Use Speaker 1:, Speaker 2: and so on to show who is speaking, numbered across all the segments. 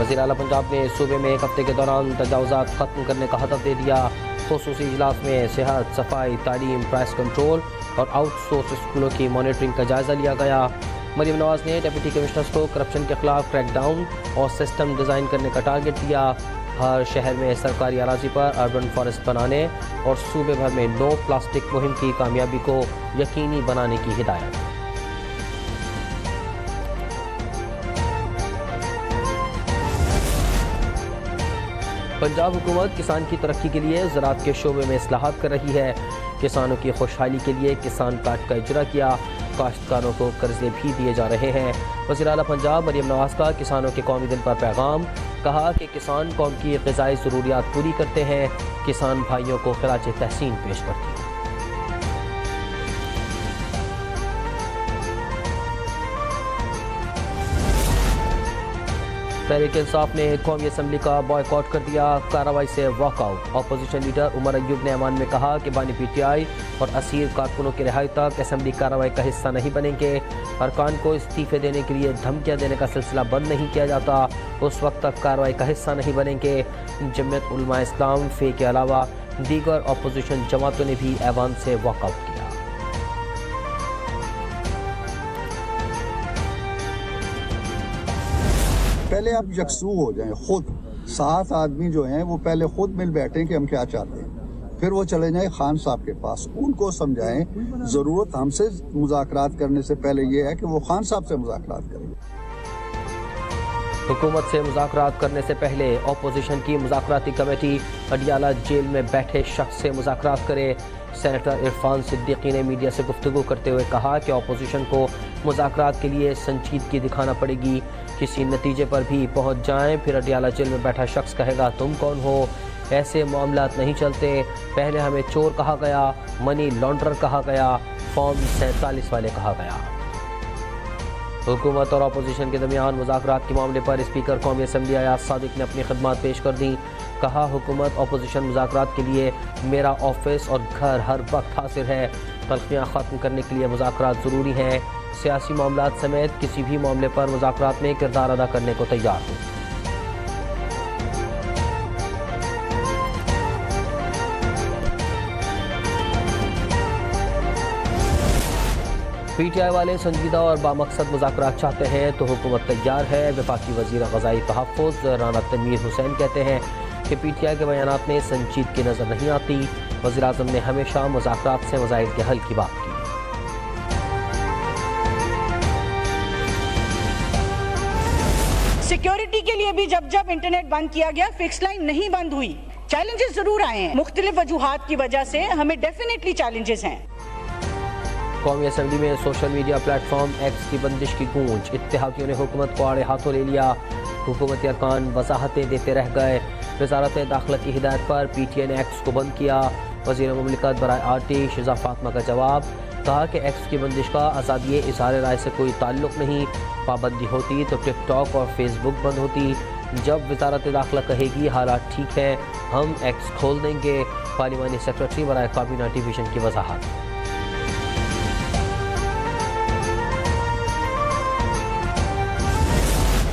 Speaker 1: वज़ीर आला पंजाब ने सूबे में 1 हफ्ते के दौरान तजावुज़ात ख़त्म करने का हदफ दे दिया। ख़ुसूसी इजलास में सेहत, सफाई, तालीम, प्राइस कंट्रोल और आउटसोर्स स्कूलों की मॉनिटरिंग का जायज़ा लिया गया। मरीम नवाज ने डिप्टी कमिश्नर्स को करप्शन के खिलाफ क्रैकडाउन और सिस्टम डिज़ाइन करने का टारगेट दिया। हर शहर में सरकारी अराजी पर अर्बन फॉरेस्ट बनाने और सूबे भर में नो प्लास्टिक मुहिम की कामयाबी को यकीनी बनाने की हिदायत। पंजाब हुकूमत किसान की तरक्की के लिए ज़राअत के शोबे में इस्लाहात कर रही है। किसानों की खुशहाली के लिए किसान कार्ड का इजरा किया। काश्तकारों को कर्जे भी दिए जा रहे हैं। वज़ीर आला पंजाब मरीम नवाज का किसानों के कौमी दिन पर पैगाम। कहा कि किसान कौम की ग़िज़ाई ज़रूरियात पूरी करते हैं। किसान भाइयों को खिराज तहसीन पेश करती है। तहरीक इंसाफ ने कौमी असम्बली का बॉयकॉट कर दिया। कार्रवाई से walkout. Opposition leader Umar Ayub ने ऐवान में कहा कि बानी PTI और असीर कारकुनों की रिहाई तक असम्बली कार्रवाई का हिस्सा नहीं बनेंगे। अरकान को इस्तीफे देने के लिए धमकियां देने का सिलसिला बंद नहीं किया जाता, उस वक्त तक कार्रवाई का हिस्सा नहीं बनेंगे। जमीयत उलमा इस्लाम फे के अलावा दीगर अपोजिशन जमातों ने भी ऐवान से वॉकआउट किया।
Speaker 2: पहले आप यकसू हो जाएं, खुद 7 आदमी जो हैं वो पहले खुद मिल बैठें कि हम क्या चाहते हैं, फिर वो चले जाएं खान साहब के पास, उनको समझाएं। ज़रूरत हमसे मुज़ाकरात करने से पहले ये है कि वो खान साहब से मुज़ाकरात करें।
Speaker 1: हुकूमत से मुज़ाकरात करने से पहले अपोजिशन की मुज़ाकराती कमेटी अडियाला जेल में बैठे शख्स से मुज़ाकरात करे। सेनेटर इरफान सिद्दीकी ने मीडिया से गुफ्तगू करते हुए कहा कि अपोजिशन को मुज़ाकरात के लिए संजीदगी दिखाना पड़ेगी। किसी नतीजे पर भी पहुंच जाएं, फिर अडियाला जेल में बैठा शख्स कहेगा तुम कौन हो। ऐसे मामलात नहीं चलते। पहले हमें चोर कहा गया, मनी लॉन्ड्रर कहा गया, फॉर्म 47 वाले कहा गया। हुकूमत और अपोजिशन के दरमियान मुज़ाकरात के मामले पर स्पीकर कौमी असम्बली अयाज सादिक ने अपनी खिदमात पेश कर दी। कहा हुकूमत अपोजिशन मुज़ाकरात के लिए मेरा ऑफिस और घर हर वक्त हाजिर है। तल्खियाँ ख़त्म करने के लिए मुज़ाकरात ज़रूरी हैं। सियासी मामलात समेत किसी भी मामले पर मुज़ाकरात में किरदार अदा करने को तैयार हूँ। PTI वाले संजीदा और बामकसद मुज़ाकरात चाहते हैं तो हुकूमत तैयार है। वफाकी वज़ीर ग़ज़ाई तहफ़्फ़ुज़ राना तनवीर हुसैन कहते हैं कि PTI के बयानात में संजीदगी नज़र नहीं आती। वज़ीर आज़म ने हमेशा मुज़ाकरात से मसाइल के हल की बात की।
Speaker 3: सिक्योरिटी के लिए भी जब जब इंटरनेट बंद किया गया, फिक्स लाइन नहीं बंद हुई। चैलेंजेस जरूर आए हैं, मुख्तलिफ वजूहात की वजह से हमें डेफिनेटली चैलेंजेस हैं।
Speaker 1: कौमी असम्बली में सोशल मीडिया प्लेटफॉर्म X की बंदिश की गूंज। इत्तेहादियों ने हुकूमत को आड़े हाथों ले लिया। हुकूमती अरकान वजाहतें देते रह गए। वज़ारत दाखिला की हिदायत पर PTI ने X को बंद किया। वज़ीर मुमलिकत बराए RT शिज़ा फातिमा का जवाब। कहा कि X की बंदिश का आज़ादी इज़हार राय से कोई ताल्लुक़ नहीं। पाबंदी होती तो टिकटॉक और फेसबुक बंद होती। जब वज़ारत दाखिला कहेगी हालात ठीक है हम X खोल देंगे। पार्लिमानी सेक्रेटरी बराए काबीना डिवीज़न की वजाहत।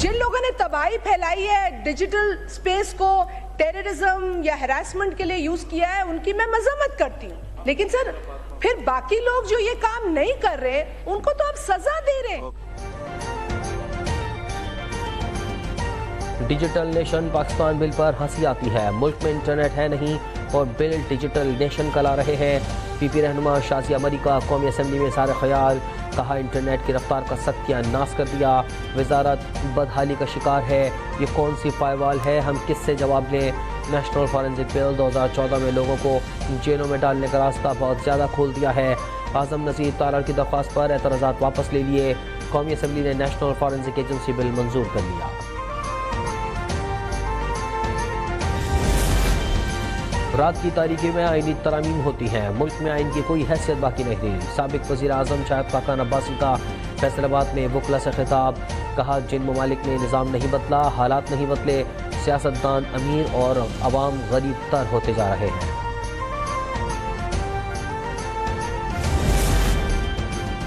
Speaker 3: जिन लोगों ने तबाही फैलाई है, डिजिटल स्पेस को टेररिज्म या हैरासमेंट के लिए यूज किया है, उनकी मैं मजम्मत करती हूँ। लेकिन सर फिर बाकी लोग जो ये काम नहीं कर रहे उनको तो आप सजा दे रहे हैं।
Speaker 1: डिजिटल नेशन पाकिस्तान बिल पर हंसी आती है। मुल्क में इंटरनेट है नहीं और बिल डिजिटल नेशन का ला रहे हैं। PP रहनुमा शाजिया मरी का कौमी असम्बली में सारे ख्याल। कहा इंटरनेट की रफ्तार का सत्यानाश कर दिया। वजारत बदहाली का शिकार है। ये कौन सी फायरवॉल है, हम किससे जवाब लें। नेशनल फॉरेंसिक बिल 2014 में लोगों को जेलों में डालने का रास्ता बहुत ज़्यादा खोल दिया है। आज़म नज़ीर तारड़ की दरख्वास्त पर एतराज़ात वापस ले लिए। कौमी असम्बली ने नेशनल फॉरेंसिक एजेंसी बिल मंजूर कर लिया। रात की तारीकी में आईनी तरामीम होती हैं। मुल्क में आइन की कोई हैसियत बाकी नहीं रही। साबिक वज़ीर आज़म शाहिद खाकान अब्बासी का फैसलाबाद में वकला से खिताब। कहा जिन ममालिक में निज़ाम नहीं बदला, हालात नहीं बदले, सियासतदान अमीर और अवाम गरीब तर होते जा रहे हैं।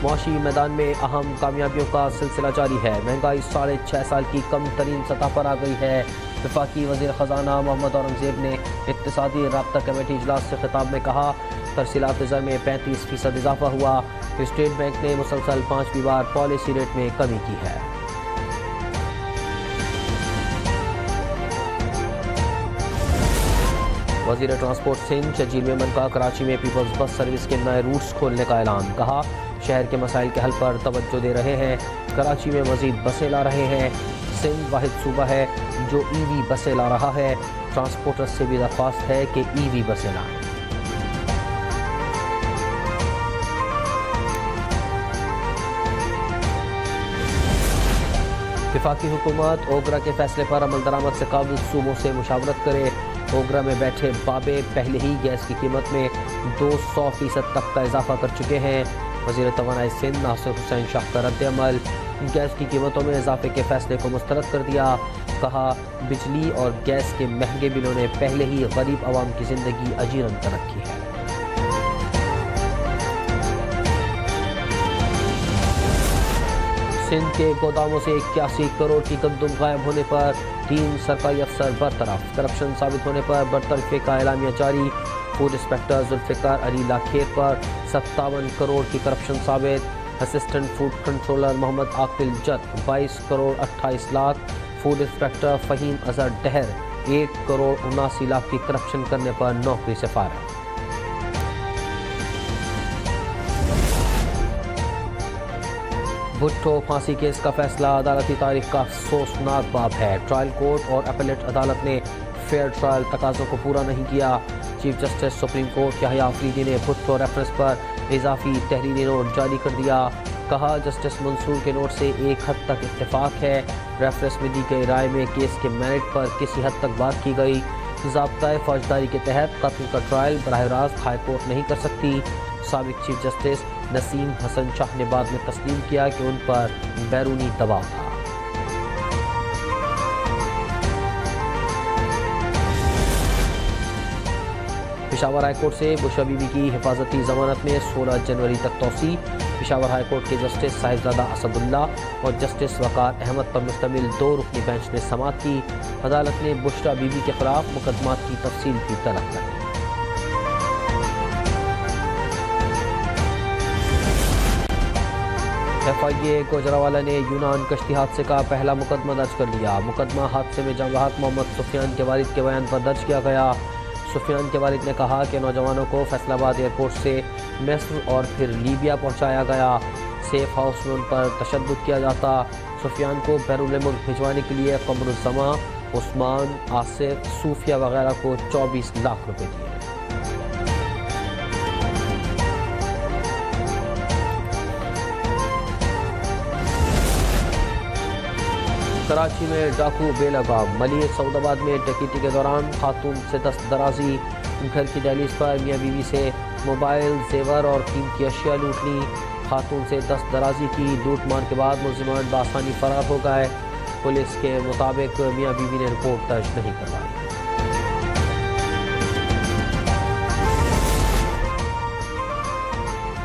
Speaker 1: मुआशी मैदान में अहम कामयाबियों का सिलसिला जारी है। महंगाई 6.5 साल की कम तरीन सतह पर आ गई है। वफाकी वज़ीर ख़जाना मोहम्मद औरंगज़ेब ने इक़्तिसादी राब्ता कमेटी इजलास से खिताब में कहा, तरसीलात ज़र में 35% इजाफा हुआ। स्टेट बैंक ने मुसलसल 5वीं बार पॉलिसी रेट में कमी की है। वज़ीर ट्रांसपोर्ट सिंध शजील मेमन का कराची में पीपल्स बस सर्विस के नए रूट्स खोलने का ऐलान। कहा, शहर के मसाइल के हल पर तवज्जो दे रहे हैं। कराची में मज़ीद बसें ला रहे हैं। सिंध वाहिद सूबा है जो EV बसें ला रहा है। ट्रांसपोर्टर्स से भी दरख्वास्त है कि EV बसें लाएं। वफाकी हुकूमत ओगरा के फैसले पर अमल दरामद से काबिल सूबों से मुशावरत करे। ओगरा में बैठे बाबे पहले ही गैस की कीमत में 200% तक का इजाफा कर चुके हैं। वज़ीर तवानाई सिंध नासिर हुसैन शाह का रद्द-ए-अमल, गैस की कीमतों में इजाफे के फैसले को मुस्तरद कर दिया। कहा, बिजली और गैस के महंगे बिलों ने पहले ही गरीब आवाम की जिंदगी अजीरन कर रखी है। सिंध के गोदामों से 81 करोड़ की गंदम गायब होने पर 3 सरकारी अफसर बरतरफ। करप्शन साबित होने पर बरतरफे का एलामिया जारी। फूड इंस्पेक्टर जुल्फ़िकार अली लाखेर पर 57 करोड़ की करप्शन साबित। असिस्टेंट फूड कंट्रोलर मोहम्मद आकिल जत 22 करोड़ 28 लाख। फूड इंस्पेक्टर फ़हीम अजहर डहर 1 करोड़ 79 लाख की करप्शन करने पर नौकरी से फारिग। भुट्टो फांसी केस का फैसला अदालती तारीख का अफसोसनाक बाब है। ट्रायल कोर्ट और अपीलेट अदालत ने फेयर ट्रायल तकाज़ों को पूरा नहीं किया। Chief justice supreme court Yahya Afridi ने भुट्टो रेफरेंस पर इजाफी तहरीरी नोट जारी कर दिया। कहा, जस्टिस मंसूर के नोट से एक हद तक इत्तेफाक है। रेफरेंस में दी गई राय में केस के मेरिट पर किसी हद तक बात की गई। ज़ाब्ता फौजदारी के तहत कत्ल का ट्रायल बराह रास्त हाई कोर्ट नहीं कर सकती। साबिक चीफ जस्टिस नसीम हसन शाह ने बाद में तस्लीम किया कि उन पर बैरूनी दबाव था। पेशावर हाई कोर्ट से बुशरा बीबी की हिफाजती जमानत में 16 जनवरी तक तौसी। पेशावर हाई कोर्ट के जस्टिस साहिबजादा असदुल्ला और जस्टिस वकार अहमद पर मुश्तमिल 2 रुकनी बेंच ने समाअत की। अदालत ने बुशरा बीबी के खिलाफ मुकदमात की तफसील की तलब कर दी। FIA गुजरावाला ने यूनान कश्ती हादसे का पहला मुकदमा दर्ज कर लिया। मुकदमा हादसे में जंगबहक मोहम्मद सुफियान के वालिद के बयान पर दर्ज किया गया। सुफियान के वालिद ने कहा कि नौजवानों को फैसलाबाद एयरपोर्ट से मिस्र और फिर लीबिया पहुंचाया गया। सेफ हाउस में उन पर तशद्दुद किया जाता। सुफियान को बैरून मुल्क भिजवाने के लिए कमरुज़्ज़मा, उस्मान, आसिफ, सूफिया वगैरह को 24 लाख रुपए दिए। कराची में डाकू बेलगाम। मलिक सऊदाबाद में डकैती के दौरान खातून से दस्त दराजी। घर की दहलीज पर मियाँ बीवी से मोबाइल, जेवर और कीमती अशिया लूट ली। खातून से दस्त दराजी की। लूट मार के बाद मुलजिमान बासानी फरार हो गए। पुलिस के मुताबिक मियाँ बीवी ने रिपोर्ट दर्ज नहीं करवाई।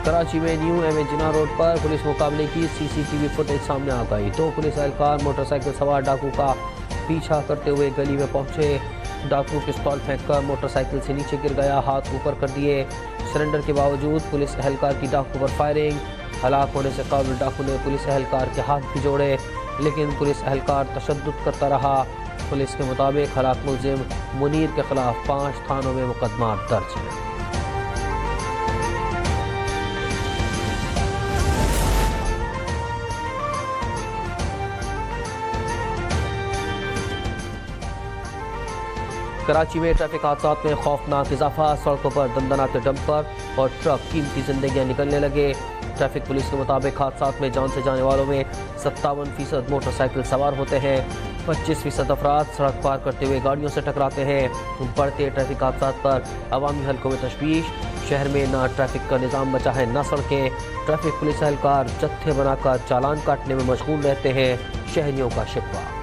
Speaker 1: कराची में न्यू एम जिना रोड पर पुलिस मुकाबले की CCTV फुटेज सामने आ गई। 2 पुलिस एहलकार मोटरसाइकिल सवार डाकू का पीछा करते हुए गली में पहुंचे। डाकू पिस्तौल फेंककर मोटरसाइकिल से नीचे गिर गया, हाथ ऊपर कर दिए। सरेंडर के बावजूद पुलिस एहलकार की डाकू पर फायरिंग। हलाक होने से कबल डाकू ने पुलिस एहलकार के हाथ भी जोड़े, लेकिन पुलिस एहलकार तशद्दुद करता रहा। पुलिस के मुताबिक हलाक मुलजिम मुनीर के खिलाफ 5 थानों में मुकदमा दर्ज है। कराची में ट्रैफिक हादसात में खौफनाक इजाफा। सड़कों पर दंदनाते डंपर और ट्रक कीमती जिंदगियां निकलने लगे। ट्रैफिक पुलिस के मुताबिक हादसात में जान से जाने वालों में 57% मोटरसाइकिल सवार होते हैं। 25% अफराद सड़क पार करते हुए गाड़ियों से टकराते हैं। बढ़ते ट्रैफिक हादसात पर अवामी हलकों में तशवीश। शहर में ना ट्रैफिक का निज़ाम बचा है ना सड़कें। ट्रैफिक पुलिस एहलकार जत्थे बनाकर चालान काटने में मशगूल रहते हैं। शहरियों का शिकवा।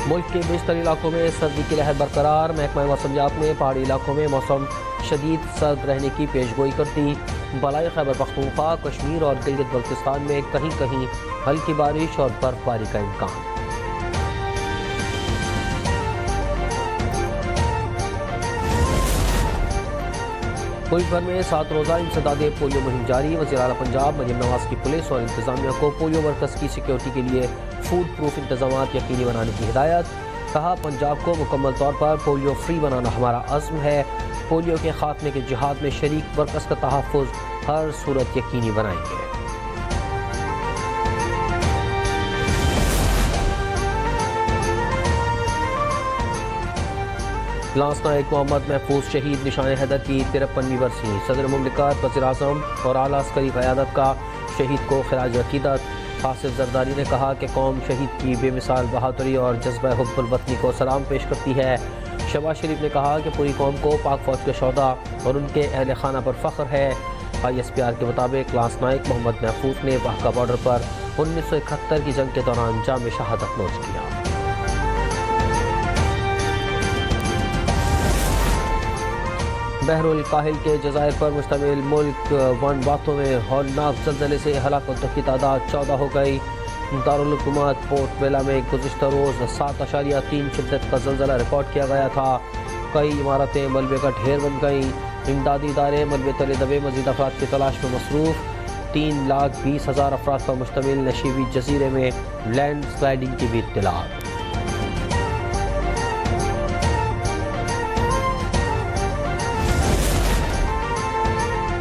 Speaker 1: मुल्क के बेशतर इलाकों में सर्दी की लहर बरकरार। महकमा मौसमियात ने पहाड़ी इलाकों में मौसम शदीद सर्द रहने की पेशगोई करती। बलाई खैबर पख्तूनख्वा, कश्मीर और गिलगित बल्तिस्तान में कहीं कहीं हल्की बारिश और बर्फबारी का इम्कान। मुल्क भर में 7 रोज़ा इंसदादे पोलियो मुहिम जारी। वज़ीर आला पंजाब मरियम नवाज की पुलिस और इंतजामिया को पोलियो वर्कर्स की सिक्योरिटी के लिए फूड प्रूफ इंतजाम यकीनी बनाने की हिदायत। कहा, पंजाब को मुकम्मल तौर पर पोलियो फ्री बनाना हमारा अज़्म है। पोलियो के खात्मे के जिहाद में शरीक वर्कर्स का तहफ़्फ़ुज़ हर सूरत यकीनी बनाएंगे। लांस नायक मोहम्मद महफूज शहीद निशान हैदर की 53वीं बरसी। सदर मुमलिकत, वज़ीर आज़म और आला अस्करी क़यादत का शहीद को खिराज अक़ीदत। हासिफ जरदारी ने कहा कि कौम शहीद की बेमिसाल बहादुरी और जज्बा हुब्बुल वतनी को सलाम पेश करती है। शहबाज शरीफ ने कहा कि पूरी कौम को पाक फ़ौज के शोहदा और उनके अहल खाना पर फ़ख्र है। ISPR के मुताबिक लांस नायक मोहम्मद महफूज ने वाहका बॉर्डर पर 1971 की जंग के दौरान जाम शहादत नोश किया। बहरुल काहिल के जज़ायर पर मुश्तमिल मुल्क वानवातो में हौलनाक ज़लज़ले से हलाकतों की तादाद 14 हो गई। दारुल हुकूमत पोर्ट वेला में गुज़िश्ता रोज़ 7.3 शिद्दत का ज़लज़ला रिकॉर्ड किया गया था। कई इमारतें मलबे का ढेर बन गईं। इमदादी इदारे मलबे तले दबे मज़ीद अफराद की तलाश में मसरूफ़। 3,20,000 अफराद पर मुश्तमिल नशीबी जजीरे में लैंड स्लाइडिंग की भी इत्तलात।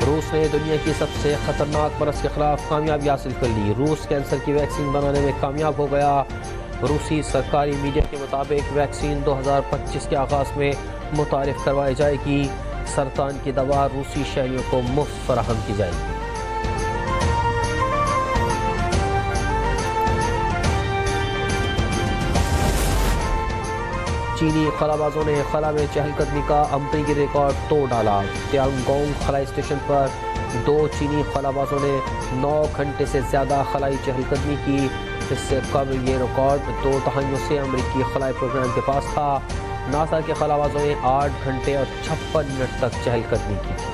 Speaker 1: रूस ने दुनिया की सबसे खतरनाक मरज़ के खिलाफ कामयाबी हासिल कर ली। रूस कैंसर की वैक्सीन बनाने में कामयाब हो गया। रूसी सरकारी मीडिया के मुताबिक वैक्सीन 2025 के आगाज़ में मुतारिफ करवाई जाएगी। सरतान की दवा रूसी शहरियों को मुफ्त फराहम की जाएगी। चीनी खलाबाजों ने खला में चहलकदमी का अमरीकी रिकॉर्ड तोड़ डाला। त्यांगोंग खलाई स्टेशन पर 2 चीनी खलाबाजों ने 9 घंटे से ज़्यादा खलाई चहलकदमी की। इससे कबल ये रिकॉर्ड 2 दहाइयों से अमरीकी खलाई प्रोग्राम के पास था। नासा के खलाबाजों ने 8 घंटे और 56 मिनट तक चहलकदमी की थी।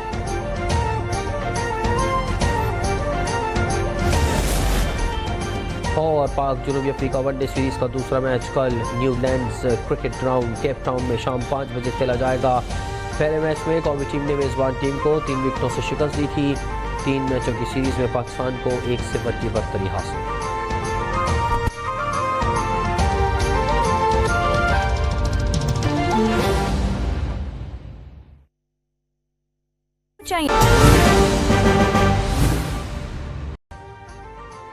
Speaker 1: और पाक जनूबी अफ्रीका वनडे सीरीज का दूसरा मैच कल Newlands cricket ground Cape Town में शाम 5 बजे खेला जाएगा। पहले मैच में कौमी टीम ने मेज़बान टीम को 3 विकेटों से शिकस्त दी थी। 3 मैचों की सीरीज में पाकिस्तान को 1-0 की बरतरी हासिल।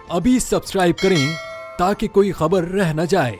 Speaker 4: अभी सब्सक्राइब करें ताकि कोई खबर रह न जाए।